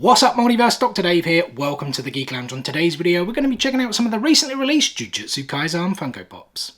What's up, Multiverse? Dr. Dave here. Welcome to the Geek Lounge. On today's video, we're going to be checking out some of the recently released Jujutsu Kaisen Funko Pops.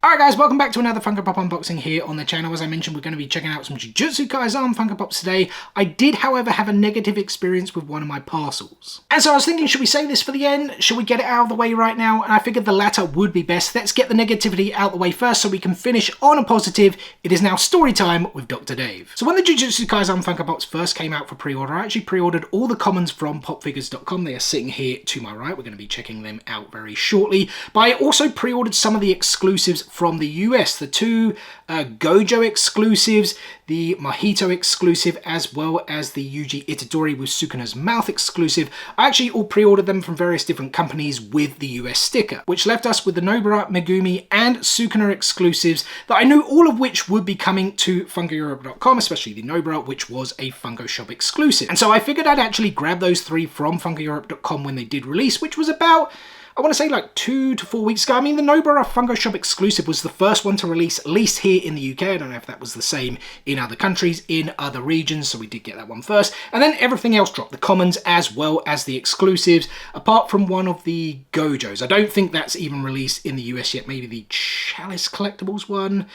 Alright guys, welcome back to another Funko Pop unboxing here on the channel. As I mentioned, we're going to be checking out some Jujutsu Kaisen Funko Pops today. I did, however, have a negative experience with one of my parcels. And so I was thinking, should we save this for the end? Should we get it out of the way right now? And I figured the latter would be best. Let's get the negativity out of the way first so we can finish on a positive. It is now story time with Dr. Dave. So when the Jujutsu Kaisen Funko Pops first came out for pre-order, I actually pre-ordered all the commons from popfigures.com. They are sitting here to my right. We're going to be checking them out very shortly. But I also pre-ordered some of the exclusives from the US, the two Gojo exclusives, the Mahito exclusive, as well as the Yuji Itadori with Sukuna's mouth exclusive. I actually all pre-ordered them from various different companies with the US sticker, which left us with the Nobara, Megumi, and Sukuna exclusives that I knew all of which would be coming to FunkoEurope.com, especially the Nobara, which was a Funko Shop exclusive. And so I figured I'd actually grab those three from FunkoEurope.com when they did release, which was about, I want to say, like 2 to 4 weeks ago. I mean, the Nobara Funko Shop exclusive was the first one to release, at least here in the UK. I don't know if that was the same in other countries, in other regions, so we did get that one first. And then everything else dropped, the commons as well as the exclusives, apart from one of the Gojos. I don't think that's even released in the US yet. Maybe the Chalice Collectibles one.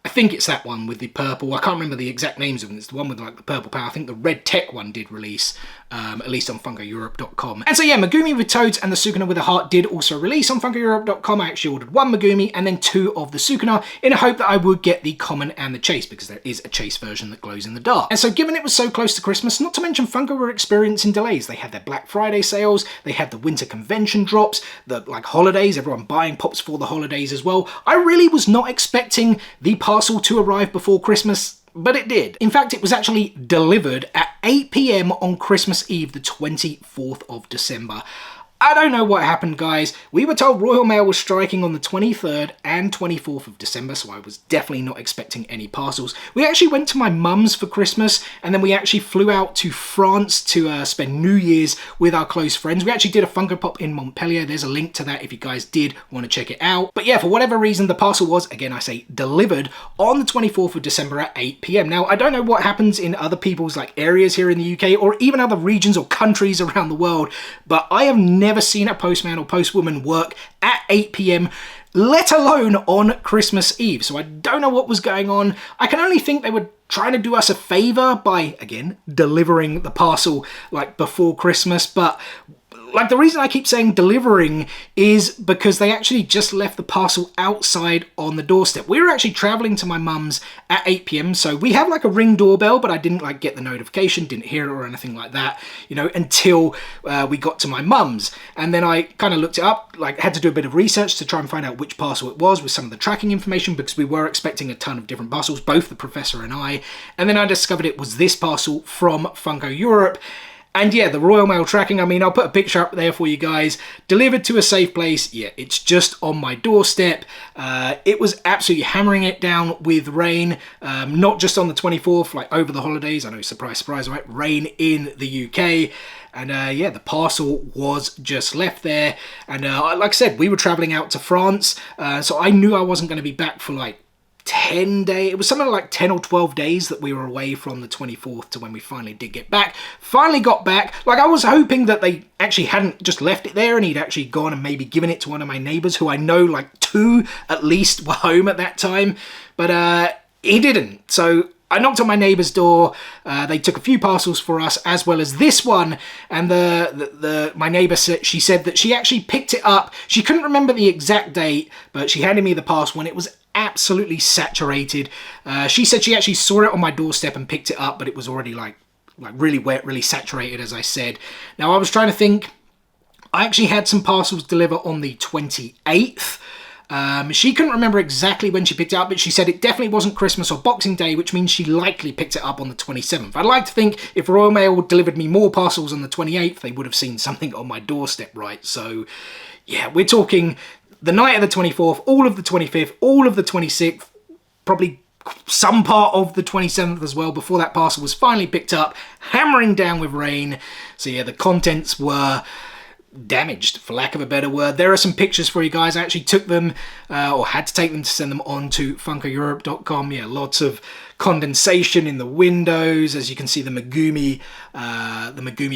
I think it's that one with the purple. I can't remember the exact names of them. It's the one with like the purple power. I think the red tech one did release, at least on FunkoEurope.com. And so yeah, Megumi with Toads and the Sukuna with a heart did also release on FunkoEurope.com. I actually ordered one Megumi and then 2 of the Sukuna in a hope that I would get the common and the chase, because there is a chase version that glows in the dark. And so given it was so close to Christmas, not to mention Funko were experiencing delays. They had their Black Friday sales, they had the winter convention drops, the like holidays, everyone buying pops for the holidays as well. I really was not expecting the parcel to arrive before Christmas, but it did. In fact, it was actually delivered at 8 PM on Christmas Eve, the 24th of December. I don't know what happened, guys. We were told Royal Mail was striking on the 23rd and 24th of December, so I was definitely not expecting any parcels. We actually went to my mum's for Christmas, and then we actually flew out to France to spend New Year's with our close friends. We actually did a Funko Pop in Montpellier. There's a link to that if you guys did want to check it out. But yeah, for whatever reason, the parcel was, again, I say, delivered on the 24th of December at 8 PM. Now, I don't know what happens in other people's like areas here in the UK or even other regions or countries around the world, but I have never seen a postman or postwoman work at 8 PM, let alone on Christmas Eve. So I don't know what was going on. I can only think they were trying to do us a favor by, again, delivering the parcel like before Christmas. But like the reason I keep saying delivering is because they actually just left the parcel outside on the doorstep. We were actually traveling to my mum's at 8 PM, so we have like a Ring doorbell, but I didn't like get the notification, didn't hear it or anything like that, you know, until we got to my mum's. And then I kind of looked it up, like had to do a bit of research to try and find out which parcel it was with some of the tracking information, because we were expecting a ton of different parcels, both the professor and I. And then I discovered it was this parcel from Funko Europe. And yeah, the Royal Mail tracking, I mean, I'll put a picture up there for you guys. Delivered to a safe place. Yeah, it's just on my doorstep. It was absolutely hammering it down with rain, not just on the 24th, like over the holidays. I know, surprise, surprise, right? Rain in the UK. And yeah, the parcel was just left there. And like I said, we were traveling out to France. So I knew I wasn't going to be back for like 10 days. It was something like 10 or 12 days that we were away from the 24th to when we finally did get back. Finally got back. Like I was hoping that they actually hadn't just left it there and he'd actually gone and maybe given it to one of my neighbors who I know like 2 at least were home at that time. But he didn't. So I knocked on my neighbour's door. They took a few parcels for us, as well as this one. And my neighbour said, she said that she actually picked it up. She couldn't remember the exact date, but she handed me the parcel when it was absolutely saturated. She said she actually saw it on my doorstep and picked it up, but it was already like really wet, really saturated, as I said. Now I was trying to think. I actually had some parcels deliver on the 28th. She couldn't remember exactly when she picked it up, but she said it definitely wasn't Christmas or Boxing Day, which means she likely picked it up on the 27th. I'd like to think if Royal Mail delivered me more parcels on the 28th, they would have seen something on my doorstep, right? So yeah, we're talking the night of the 24th, all of the 25th, all of the 26th, probably some part of the 27th as well, before that parcel was finally picked up, hammering down with rain. So yeah, the contents were damaged, for lack of a better word. There are some pictures for you guys. I actually took them, or had to take them to send them on to funkoeurope.com. Yeah, lots of condensation in the windows. As you can see, the Megumi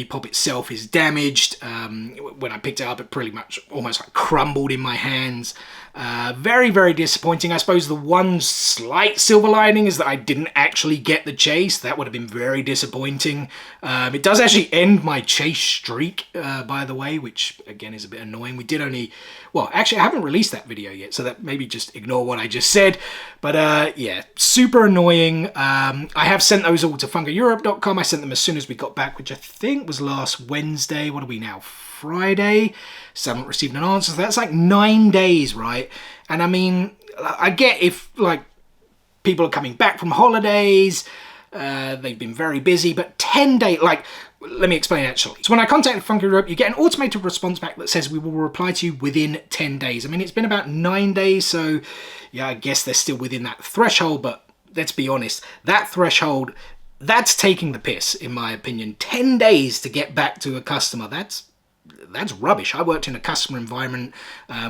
pop itself is damaged. When I picked it up, it pretty much almost like crumbled in my hands. Very, very disappointing. I suppose the one slight silver lining is that I didn't actually get the chase. That would have been very disappointing. It does actually end my chase streak, by the way, which again is a bit annoying. We did only, well, actually I haven't released that video yet, so that maybe just ignore what I just said. But yeah, super annoying. I have sent those all to funkoeurope.com. I sent them as soon as we got back, which I think was last Wednesday. What are we now? Friday. So I haven't received an answer. So that's like 9 days, right? And I mean, I get if like people are coming back from holidays, they've been very busy, but 10 days, like, let me explain actually. So when I contacted Funko Europe, you get an automated response back that says we will reply to you within 10 days. I mean, it's been about 9 days, so yeah, I guess they're still within that threshold, but let's be honest, that threshold, that's taking the piss, in my opinion. 10 days to get back to a customer, that's rubbish. I worked in a customer environment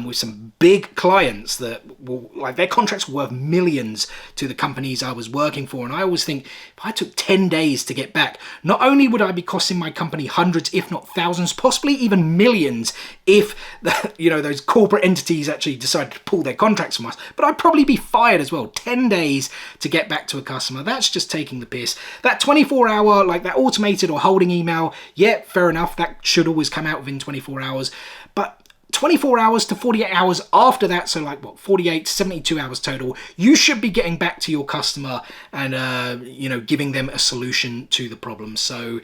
with some big clients that were, like, their contracts were worth millions to the companies I was working for, and I always think if I took 10 days to get back, not only would I be costing my company hundreds, if not thousands, possibly even millions, if those corporate entities actually decided to pull their contracts from us, but I'd probably be fired as well. 10 days to get back to a customer, that's just taking the piss. That 24-hour, like that automated or holding email, yeah, fair enough, that should always come out within 24 hours, but 24 hours to 48 hours after that, so like what, 48 to 72 hours total, you should be getting back to your customer and giving them a solution to the problem. So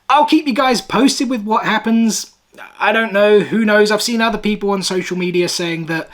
I'll keep you guys posted with what happens. I don't know, who knows. I've seen other people on social media saying that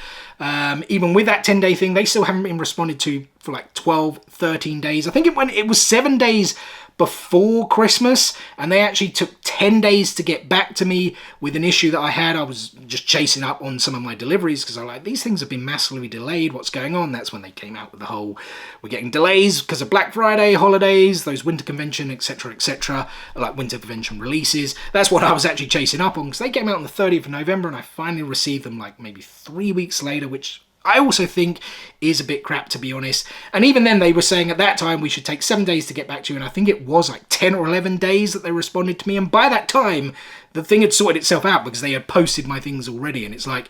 even with that 10-day thing, they still haven't been responded to for like 12, 13 days. I think it was 7 days before Christmas, and they actually took 10 days to get back to me with an issue that I had. I was just chasing up on some of my deliveries because I was like, these things have been massively delayed, what's going on? That's when they came out with the whole, we're getting delays because of Black Friday, holidays, those winter convention, etc., like winter convention releases. That's what I was actually chasing up on, because they came out on the 30th of November and I finally received them like maybe 3 weeks later, which I also think is a bit crap, to be honest. And even then they were saying at that time we should take 7 days to get back to you, and I think it was like 10 or 11 days that they responded to me, and by that time the thing had sorted itself out because they had posted my things already. And it's like,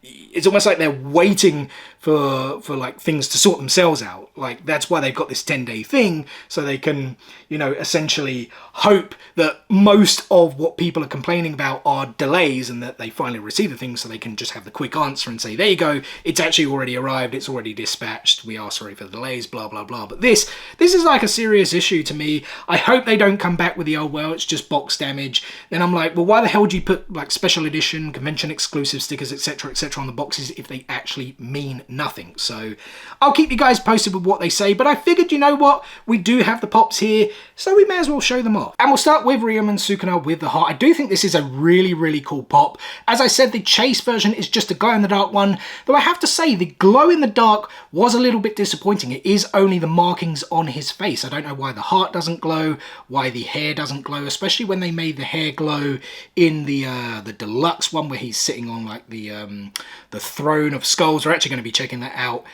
it's almost like they're waiting for like things to sort themselves out. Like, that's why they've got this 10-day thing, so they can, essentially hope that most of what people are complaining about are delays, and that they finally receive the thing so they can just have the quick answer and say, there you go, it's actually already arrived, it's already dispatched, we are sorry for the delays, blah, blah, blah. But this is like a serious issue to me. I hope they don't come back with the, oh, well, it's just box damage. Then I'm like, well, why the hell do you put like special edition, convention exclusive stickers, etc., on the boxes if they actually mean nothing? So I'll keep you guys posted with what they say, but I figured, you know what, we do have the pops here, so we may as well show them off. And we'll start with Ryoma and Sukuna with the heart. I do think this is a really, really cool pop. As I said, the chase version is just a glow-in-the-dark one, though I have to say the glow-in-the-dark was a little bit disappointing. It is only the markings on his face. I don't know why the heart doesn't glow, why the hair doesn't glow, especially when they made the hair glow in the deluxe one where he's sitting on like the throne of skulls. We're actually going to be checking that out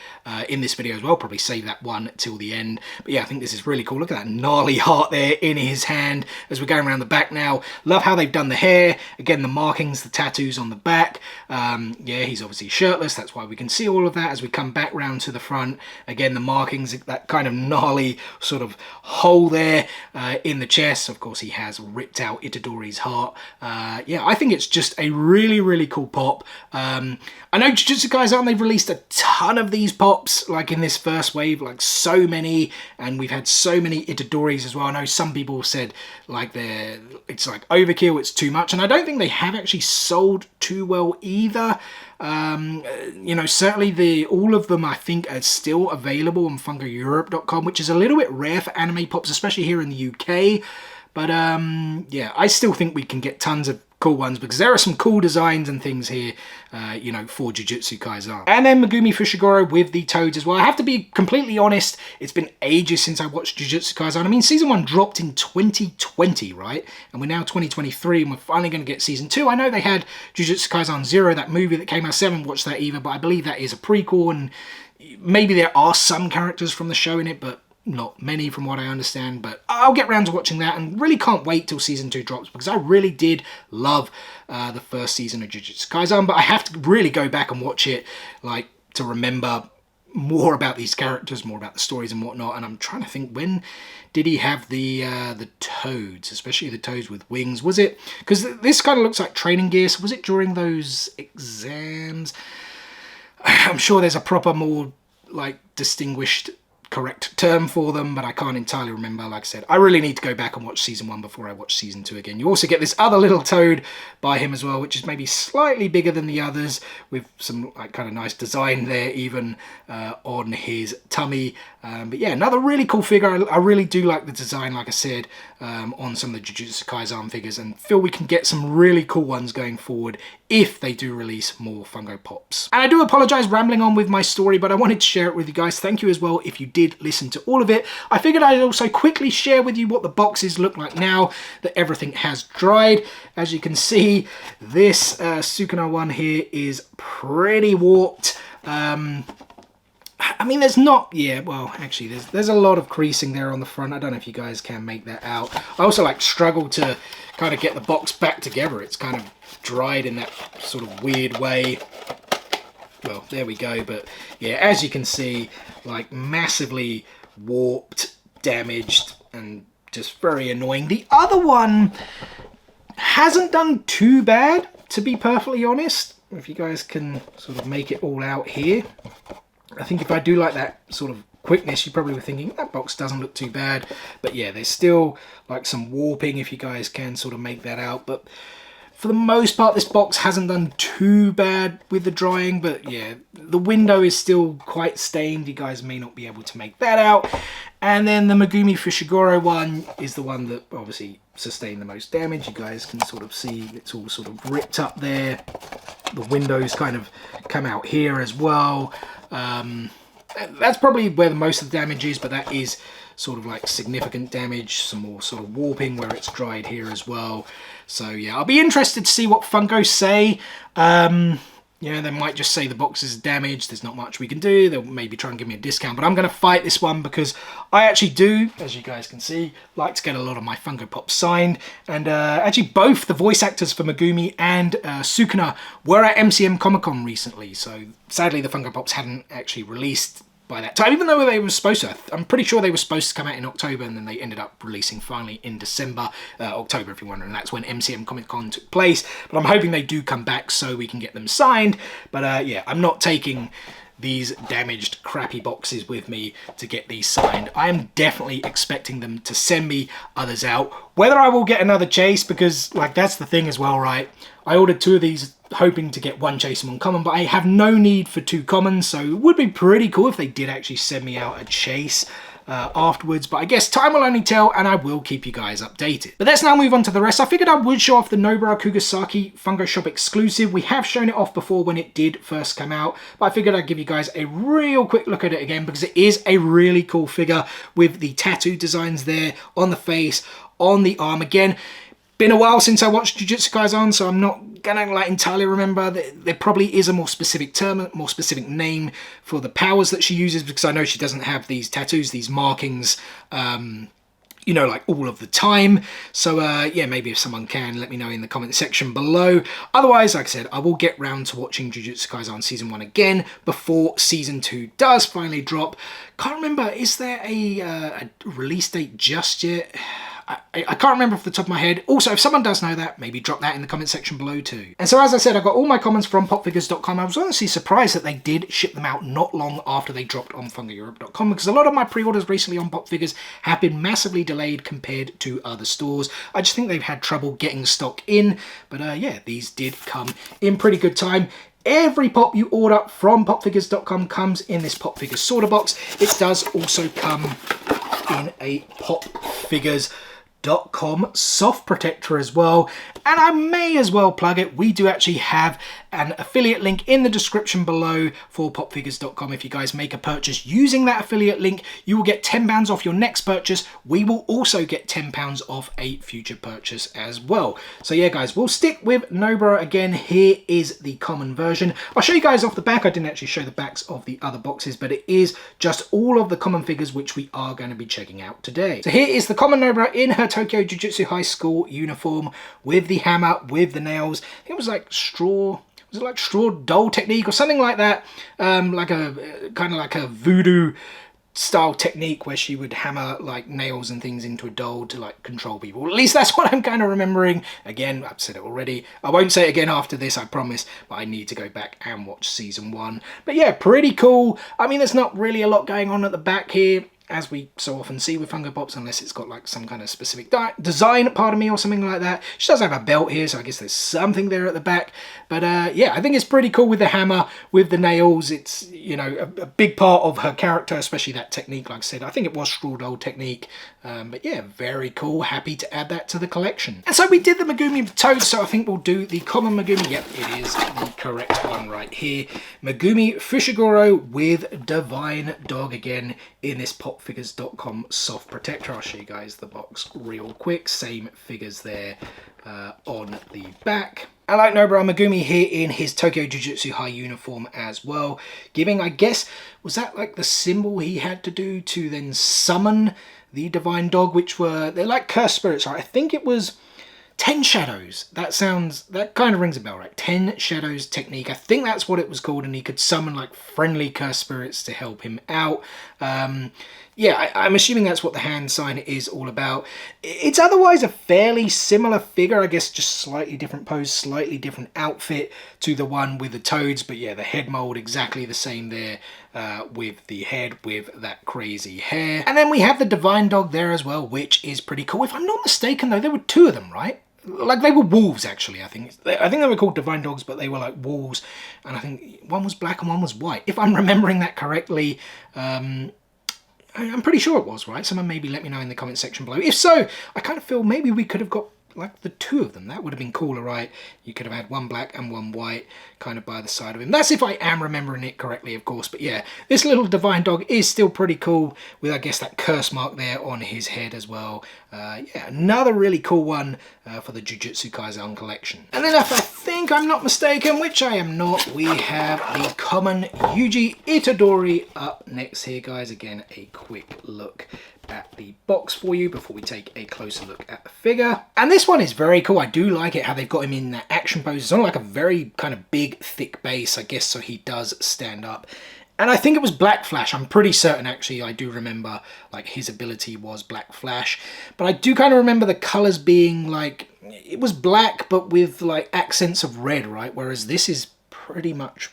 in this video as well. Probably save that one till the end. But yeah, I think this is really cool. Look at that gnarly heart there in his hand as we're going around the back now. Love how they've done the hair. Again, the markings, the tattoos on the back. Yeah, he's obviously shirtless. That's why we can see all of that as we come back round to the front. Again, the markings, that kind of gnarly sort of hole there in the chest. Of course, he has ripped out Itadori's heart. Yeah, I think it's just a really, really cool pop. I know Jujutsu Kaisen, they've released a ton of these pops, like in this first wave, like so many, and we've had so many Itadoris as well. I know some people said like it's like overkill, it's too much, and I don't think they have actually sold too well either. Certainly all of them I think are still available on funkoeurope.com, which is a little bit rare for anime pops, especially here in the UK. But yeah, I still think we can get tons of cool ones, because there are some cool designs and things here, you know, for Jujutsu Kaisen. And then Megumi Fushiguro with the toads as well. I have to be completely honest, it's been ages since I watched Jujutsu Kaisen. I mean, season 1 dropped in 2020, right? And we're now 2023, and we're finally going to get season 2. I know they had Jujutsu Kaisen 0, that movie that came out. I haven't watched that either, but I believe that is a prequel, and maybe there are some characters from the show in it, but not many from what I understand. But I'll get around to watching that, and really can't wait till season 2 drops, because I really did love the first season of Jujutsu Kaisen, but I have to really go back and watch it, like, to remember more about these characters, more about the stories and whatnot. And I'm trying to think, when did he have the toads, especially the toads with wings? Was it, because this kind of looks like training gear, so was it during those exams? I'm sure there's a proper, more like distinguished, correct term for them, but I can't entirely remember. Like I said, I really need to go back and watch season 1 before I watch season 2 again. You also get this other little toad by him as well, which is maybe slightly bigger than the others, with some like kind of nice design there, even on his tummy. But yeah, another really cool figure. I really do like the design, like I said, on some of the Jujutsu Kaisen figures, and feel we can get some really cool ones going forward if they do release more Funko Pops. And I do apologize rambling on with my story, but I wanted to share it with you guys. Thank you as well if you did listen to all of it. I figured I'd also quickly share with you what the boxes look like now that everything has dried. As you can see, this Sukuna one here is pretty warped. I mean, there's not, yeah, well, actually, there's a lot of creasing there on the front. I don't know if you guys can make that out. I also, like, struggle to kind of get the box back together. It's kind of dried in that sort of weird way. Well, there we go. But, yeah, as you can see, like, massively warped, damaged, and just very annoying. The other one hasn't done too bad, to be perfectly honest. If you guys can sort of make it all out here. I think if I do like that sort of quickness, you probably were thinking that box doesn't look too bad. But yeah, there's still like some warping, if you guys can sort of make that out. But for the most part, this box hasn't done too bad with the drying. But yeah, the window is still quite stained. You guys may not be able to make that out. And then the Megumi Fushiguro one is the one that obviously sustained the most damage. You guys can sort of see it's all sort of ripped up there. The windows kind of come out here as well. That's probably where the most of the damage is, but that is sort of like significant damage. Some more sort of warping where it's dried here as well. So yeah, I'll be interested to see what Funko say. You know, they might just say the box is damaged, there's not much we can do. They'll maybe try and give me a discount, but I'm going to fight this one because I actually do, as you guys can see, like to get a lot of my Funko Pops signed. And actually both the voice actors for Megumi and Sukuna were at MCM Comic Con recently. So sadly the Funko Pops hadn't actually released by that time, even though they were supposed to. I'm pretty sure they were supposed to come out in October, and then they ended up releasing finally in December, October if you're wondering. That's when MCM Comic Con took place, but I'm hoping they do come back so we can get them signed. But yeah, I'm not taking these damaged crappy boxes with me to get these signed. I am definitely expecting them to send me others out. Whether I will get another chase, because like that's the thing as well, right? I ordered 2 of these hoping to get 1 chase and 1 common, but I have no need for 2 commons, so it would be pretty cool if they did actually send me out a chase afterwards. But I guess time will only tell, and I will keep you guys updated. But let's now move on to the rest. I figured I would show off the Nobara Kugasaki Funko Shop exclusive. We have shown it off before when it did first come out, but I figured I'd give you guys a real quick look at it again because it is a really cool figure with the tattoo designs there on the face, on the arm. Again, been a while since I watched Jujutsu Kaisen, so I'm not gonna like entirely remember. There probably is a more specific term, a more specific name for the powers that she uses, because I know she doesn't have these tattoos, these markings, you know, like all of the time. So yeah, maybe if someone can, let me know in the comment section below. Otherwise, like I said, I will get round to watching Jujutsu Kaisen Season 1 again before Season 2 does finally drop. Can't remember, is there a release date just yet? I can't remember off the top of my head. Also, if someone does know that, maybe drop that in the comment section below too. And so as I said, I got all my comments from popfigures.com. I was honestly surprised that they did ship them out not long after they dropped on funkoeurope.com, because a lot of my pre-orders recently on Pop Figures have been massively delayed compared to other stores. I just think they've had trouble getting stock in. But yeah, these did come in pretty good time. Every pop you order from popfigures.com comes in this Pop Figures sorter box. It does also come in a Pop Figures popfigures.com soft protector as well. And I may as well plug it, we do actually have an affiliate link in the description below for popfigures.com. If you guys make a purchase using that affiliate link, you will get £10 off your next purchase. We will also get £10 off a future purchase as well. So yeah guys, we'll stick with Nobara again. Here is the common version. I'll show you guys off the back. I didn't actually show the backs of the other boxes, but it is just all of the common figures which we are going to be checking out today. So here is the common Nobara in her Tokyo Jujutsu High School uniform with the hammer, with the nails. I think it was like straw. Was it like straw doll technique or something like that? Like a kind of like a voodoo style technique where she would hammer like nails and things into a doll to like control people. At least that's what I'm kind of remembering. Again, I've said it already. I won't say it again after this, I promise, but I need to go back and watch season 1. But yeah, pretty cool. I mean, there's not really a lot going on at the back here, as we so often see with Funko Pops, unless it's got like some kind of specific design, pardon me, or something like that. She does have a belt here, so I guess there's something there at the back. But yeah, I think it's pretty cool with the hammer, with the nails. It's, you know, a big part of her character, especially that technique, like I said. I think it was straw doll technique. But yeah, very cool. Happy to add that to the collection. And so we did the Megumi Toad, so I think we'll do the common Megumi. Yep, it is the correct one right here. Megumi Fushiguro with Divine Dog again in this popfigures.com soft protector. I'll show you guys the box real quick. Same figures there on the back. I like Nobara Megumi here in his Tokyo Jujutsu High uniform as well, giving, I guess, was that like the symbol he had to do to then summon the Divine Dog, which were, they're like cursed spirits, right? I think it was 10 Shadows. That kind of rings a bell, right? 10 Shadows technique. I think that's what it was called, and he could summon like friendly cursed spirits to help him out. Yeah, I'm assuming that's what the hand sign is all about. It's otherwise a fairly similar figure, I guess, just slightly different pose, slightly different outfit to the one with the toads. But yeah, the head mold exactly the same there with the head with that crazy hair. And then we have the Divine Dog there as well, which is pretty cool. If I'm not mistaken, though, there were 2 of them, right? Like, they were wolves, actually, I think. I think they were called Divine Dogs, but they were like wolves. And I think one was black and one was white. If I'm remembering that correctly, I'm pretty sure it was, right? Someone maybe let me know in the comment section below. If so, I kind of feel maybe we could have got like the 2 of them. That would have been cooler, right? You could have had one black and one white kind of by the side of him. That's if I am remembering it correctly, of course. But yeah, this little Divine Dog is still pretty cool with, I guess, that curse mark there on his head as well. Yeah, another really cool one for the Jujutsu Kaisen collection. And then if I think I'm not mistaken, which I am not, we have the common Yuji Itadori up next here, guys. Again, a quick look at the box for you before we take a closer look at the figure. And this one is very cool. I do like it how they've got him in that action pose. It's on like a very kind of big, thick base, I guess, so he does stand up. And I think it was Black Flash. I'm pretty certain, actually. I do remember, like, his ability was Black Flash. But I do kind of remember the colors being, like, it was black, but with, like, accents of red, right? Whereas this is pretty much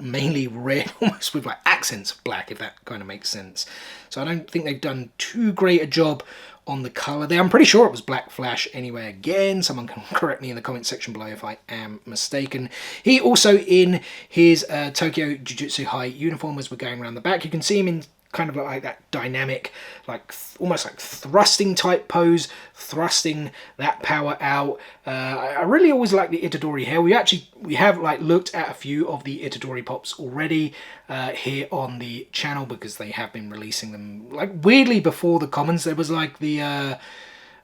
mainly red, almost with like accents of black, if that kind of makes sense. So I don't think they've done too great a job on the color there. I'm pretty sure it was Black Flash anyway. Again, someone can correct me in the comment section below if I am mistaken. He also in his Tokyo Jujutsu High uniform, as we're going around the back, you can see him in kind of like that dynamic, like almost like thrusting type pose, thrusting that power out. I really always like the Itadori hair. We have like looked at a few of the Itadori pops already here on the channel, because they have been releasing them like weirdly before the commons. There was like the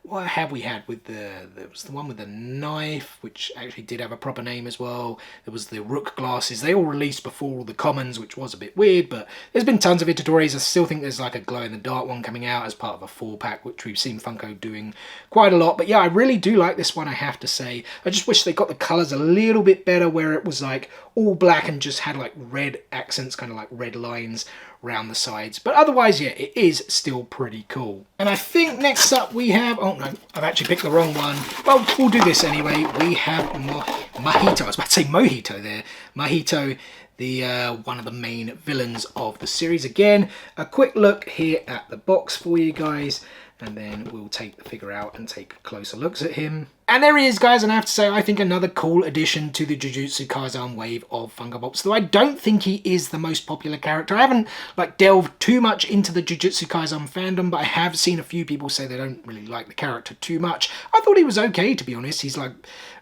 what have we had with there was the one with the knife, which actually did have a proper name as well. There was the Rook glasses. They all released before all the commons, which was a bit weird, but there's been tons of Itadoris. I still think there's like a glow-in-the-dark one coming out as part of a 4-pack, which we've seen Funko doing quite a lot. But yeah, I really do like this one, I have to say. I just wish they got the colours a little bit better, where it was like all black and just had like red accents, kind of like red lines around the sides. But otherwise, yeah, it is still pretty cool. And I think next up we have, oh no, I've actually picked the wrong one. Well, we'll do this anyway. We have Mahito. I was about to say Mojito there. Mahito, the one of the main villains of the series. Again, a quick look here at the box for you guys, and then we'll take the figure out and take closer looks at him. And there he is, guys, and I have to say, I think another cool addition to the Jujutsu Kaisen wave of Funko Pops, though I don't think he is the most popular character. I haven't, like, delved too much into the Jujutsu Kaisen fandom, but I have seen a few people say they don't really like the character too much. I thought he was okay, to be honest. He's, like,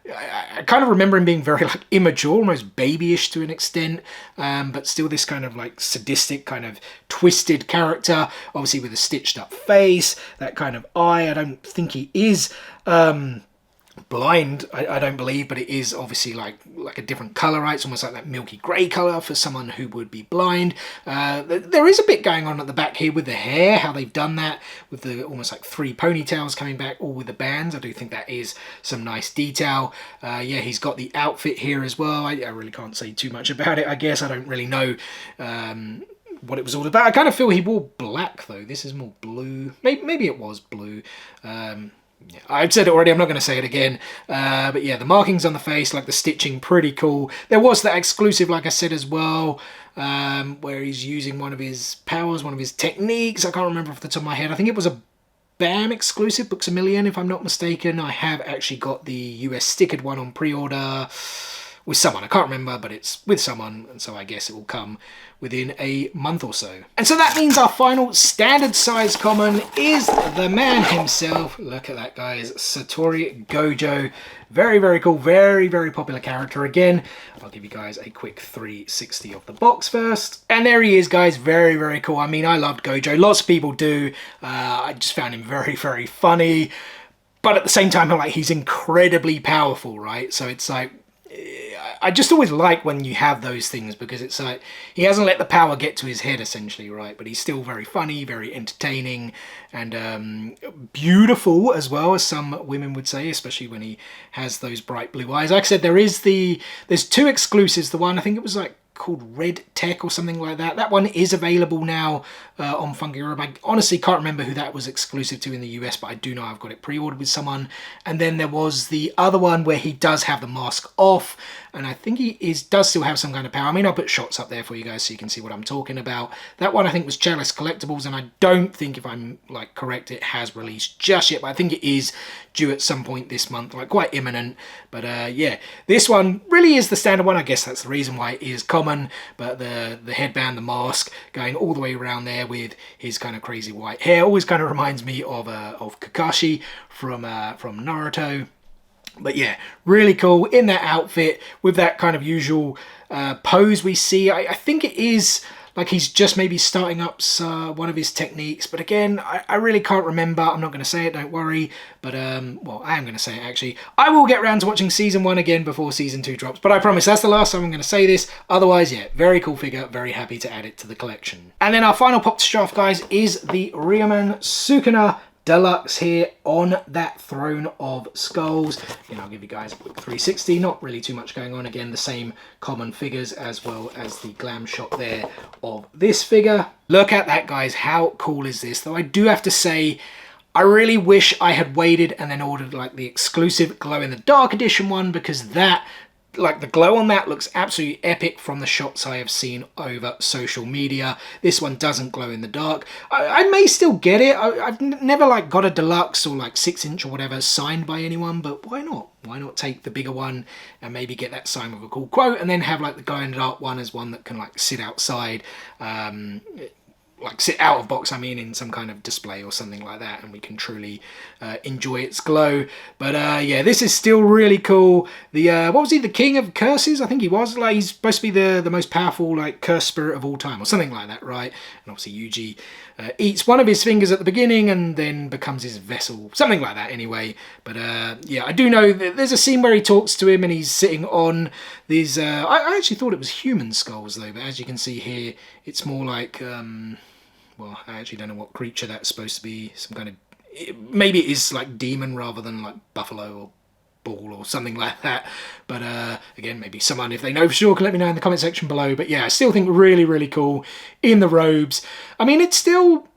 I kind of remember him being very, like, immature, almost babyish to an extent, but still this kind of, like, sadistic, kind of twisted character, obviously with a stitched up face, that kind of eye. I don't think he is blind, I don't believe, but it is obviously like a different colour, right? It's almost like that milky grey colour for someone who would be blind. There is a bit going on at the back here with the hair, how they've done that with the almost like 3 ponytails coming back, all with the bands. I do think that is some nice detail. Yeah, he's got the outfit here as well. I really can't say too much about it, I guess. I don't really know what it was all about. I kind of feel he wore black, though. This is more blue. Maybe it was blue. Yeah, I've said it already, I'm not going to say it again, but yeah, the markings on the face, like the stitching, pretty cool. There was that exclusive, like I said as well, where he's using one of his powers, one of his techniques. I can't remember off the top of my head. I think it was a BAM exclusive, Books A Million, if I'm not mistaken. I have actually got the US stickered one on pre-order with someone. I can't remember, but it's with someone, and so I guess it will come within a month or so. And so that means our final standard size common is the man himself. Look at that, guys. Satoru Gojo. Very, very cool. Very, very popular character. Again, I'll give you guys a quick 360 of the box first. And there he is, guys. Very, very cool. I mean, I loved Gojo. Lots of people do. I just found him very, very funny. But at the same time, like, he's incredibly powerful, right? So it's like, I just always like when you have those things, because it's like he hasn't let the power get to his head, essentially, right? But he's still very funny, very entertaining, and beautiful as well, as some women would say, especially when he has those bright blue eyes. Like I said, there's 2 exclusives. The one, I think it was like called Red Tech or something like that. That one is available now on Funko Europe. I honestly can't remember who that was exclusive to in the US, but I do know I've got it pre-ordered with someone. And then there was the other one where he does have the mask off, and I think he does still have some kind of power. I mean, I'll put shots up there for you guys so you can see what I'm talking about. That one I think was Chalice Collectibles, and I don't think, if I'm like correct, it has released just yet, but I think it is due at some point this month, like quite imminent. But yeah, this one really is the standard one. I guess that's the reason why it is common. But the headband, the mask, going all the way around there with his kind of crazy white hair, always kind of reminds me of Kakashi from Naruto. But yeah, really cool in that outfit with that kind of usual pose we see. I think it is like he's just maybe starting up one of his techniques. But again, I really can't remember. I'm not going to say it, don't worry. But, well, I am going to say it, actually. I will get around to watching Season 1 again before Season 2 drops. But I promise that's the last time I'm going to say this. Otherwise, yeah, very cool figure. Very happy to add it to the collection. And then our final pop to show off, guys, is the Sukuna Deluxe here on that throne of skulls. And I'll give you guys a quick 360. Not really too much going on. Again, the same common figures as well as the glam shot there of this figure. Look at that, guys. How cool is this? Though I do have to say, I really wish I had waited and then ordered like the exclusive glow in the dark edition one, because that, like, the glow on that looks absolutely epic from the shots I have seen over social media. This one doesn't glow in the dark. I may still get it. I've never like got a deluxe or like 6-inch or whatever signed by anyone, but why not? Why not take the bigger one and maybe get that signed with a cool quote, and then have like the glow in the dark one as one that can like sit outside, like sit out of box, I mean, in some kind of display or something like that, and we can truly enjoy its glow. But yeah, this is still really cool. The what was he, the king of curses? I think he was. Like, he's supposed to be the most powerful like curse spirit of all time or something like that, right? And obviously Yuji eats one of his fingers at the beginning and then becomes his vessel, something like that anyway. But yeah, I do know that there's a scene where he talks to him and he's sitting on these I actually thought it was human skulls though, but as you can see here, it's more like well, I actually don't know what creature that's supposed to be. Some kind of, maybe it is like demon rather than like buffalo or bull or something like that. But again, maybe someone, if they know for sure, can let me know in the comment section below. But yeah, I still think really, really cool in the robes. I mean, it's still,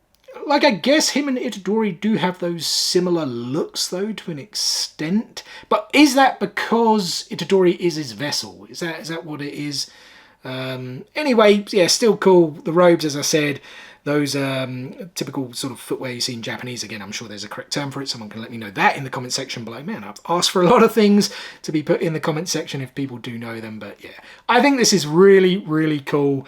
like, I guess him and Itadori do have those similar looks though, to an extent. But is that because Itadori is his vessel? Is that what it is? Anyway, yeah, still cool. The robes, as I said, those typical sort of footwear you see in Japanese. Again, I'm sure there's a correct term for it. Someone can let me know that in the comment section below. Man, I've asked for a lot of things to be put in the comment section if people do know them, but yeah, I think this is really, really cool.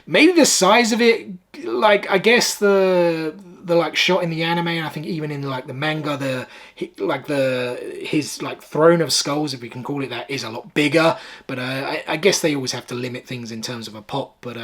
Maybe the size of it, like, I guess the like shot in the anime, and I think even in like the manga, his like throne of skulls, if we can call it that, is a lot bigger. But I guess they always have to limit things in terms of a pop. But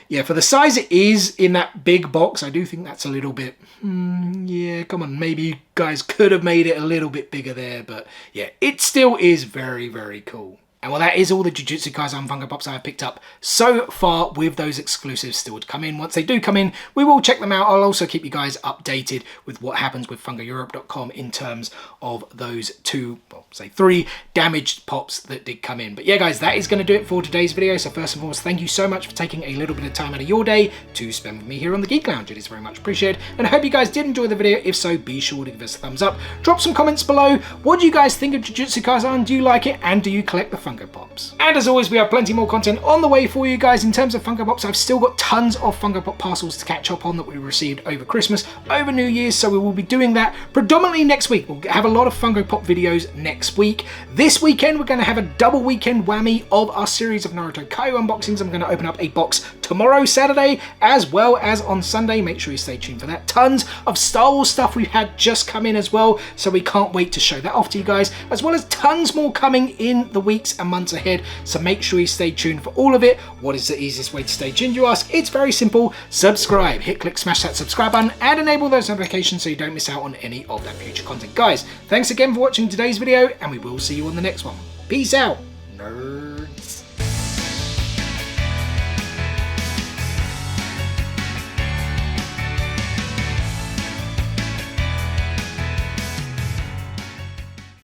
yeah, for the size it is in that big box, I do think that's a little bit, yeah, come on, maybe you guys could have made it a little bit bigger there. But yeah, it still is very, very cool. And well, that is all the Jujutsu Kaisen Funko Pops I have picked up so far, with those exclusives still to come in. Once they do come in, we will check them out. I'll also keep you guys updated with what happens with FunkoEurope.com in terms of those two, well, say 3 damaged pops that did come in. But yeah, guys, that is going to do it for today's video. So first and foremost, thank you so much for taking a little bit of time out of your day to spend with me here on the Geek Lounge. It is very much appreciated. And I hope you guys did enjoy the video. If so, be sure to give us a thumbs up. Drop some comments below. What do you guys think of Jujutsu Kaisen? Do you like it? And do you collect the Funko Pops? And as always, we have plenty more content on the way for you guys. In terms of Funko Pops, I've still got tons of Funko Pop parcels to catch up on that we received over Christmas, over New Year's, so we will be doing that predominantly next week. We'll have a lot of Funko Pop videos next week. This weekend, we're going to have a double weekend whammy of our series of Naruto Kai unboxings. I'm going to open up a box tomorrow, Saturday, as well as on Sunday. Make sure you stay tuned for that. Tons of Star Wars stuff we've had just come in as well, so we can't wait to show that off to you guys, as well as tons more coming in the weeks and months ahead. So make sure you stay tuned for all of it. What is the easiest way to stay tuned, you ask? It's very simple. Subscribe. Hit, click, smash that subscribe button and enable those notifications so you don't miss out on any of that future content. Guys, thanks again for watching today's video, and we will see you on the next one. Peace out. Nerd.